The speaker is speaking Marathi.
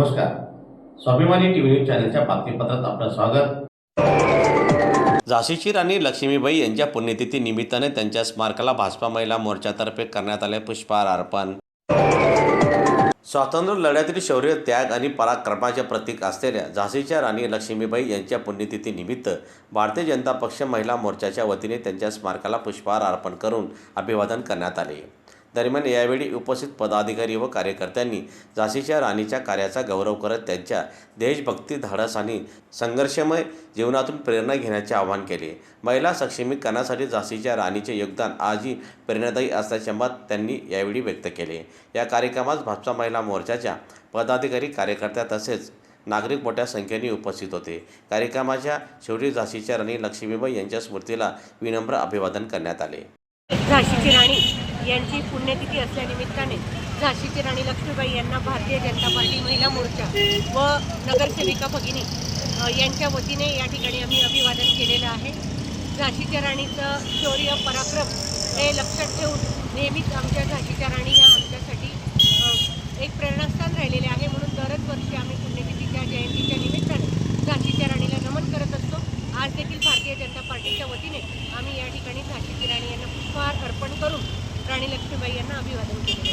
नमस्कार. स्वाभिमानी टीव्ही न्यूज चॅनलच्या बातमीपत्रात आपलं स्वागत. झाशीची राणी लक्ष्मीबाई यांच्या पुण्यतिथी निमित्ताने त्यांच्या स्मारकाला भाजपा महिला मोर्चातर्फे करण्यात आले पुष्पहार अर्पण. स्वातंत्र्य लढ्यातील शौर्य, त्याग आणि पराक्रमाचे प्रतीक असलेल्या झाशीच्या राणी लक्ष्मीबाई यांच्या पुण्यतिथी निमित्त भारतीय जनता पक्ष महिला मोर्चाच्या वतीने त्यांच्या स्मारकाला पुष्पहार अर्पण करून अभिवादन करण्यात आले. दरम्यान यावेळी उपस्थित पदाधिकारी व कार्यकर्त्यांनी झाशीच्या राणीच्या कार्याचा गौरव करत त्यांच्या देशभक्ती, धाडस आणि संघर्षमय जीवनातून प्रेरणा घेण्याचे आवाहन केले. महिला सक्षमीकरणासाठी झाशीच्या राणीचे योगदान आजही प्रेरणादायी असल्याचे मत त्यांनी यावेळी व्यक्त केले. या कार्यक्रमात भाजपा महिला मोर्चाच्या पदाधिकारी, कार्यकर्त्या तसेच नागरिक मोठ्या संख्येने उपस्थित होते. कार्यक्रमाच्या शेवटी झाशीच्या राणी लक्ष्मीबाई यांच्या स्मृतीला विनम्र अभिवादन करण्यात आले. झाशीची राणी यांची पुण्यतिथी असल्यानिमित्ताने झाशीची राणी लक्ष्मीबाई यांना भारतीय जनता पार्टी महिला मोर्चा व नगरसेविका भगिनी यांच्या वतीने या ठिकाणी आम्ही अभिवादन केलेलं आहे. झाशीच्या राणीचं शौर्य, पराक्रम हे लक्षात ठेवून नेहमीच आमच्या झाशीच्या राणी या आमच्यासाठी एक प्रेरणास्थान राहिलेले आहे. म्हणून दरच वर्षी आम्ही पुण्यतिथीच्या जयंतीच्या निमित्ताने झाशीच्या राणीला नमन करत असतो. आज देखील भारतीय जनता पार्टीच्या वतीने आम्ही या ठिकाणी झाशीची राणी यांना पुष्पहार अर्पण करून राणी लक्ष्मीबाई यांना अभिवादन केले.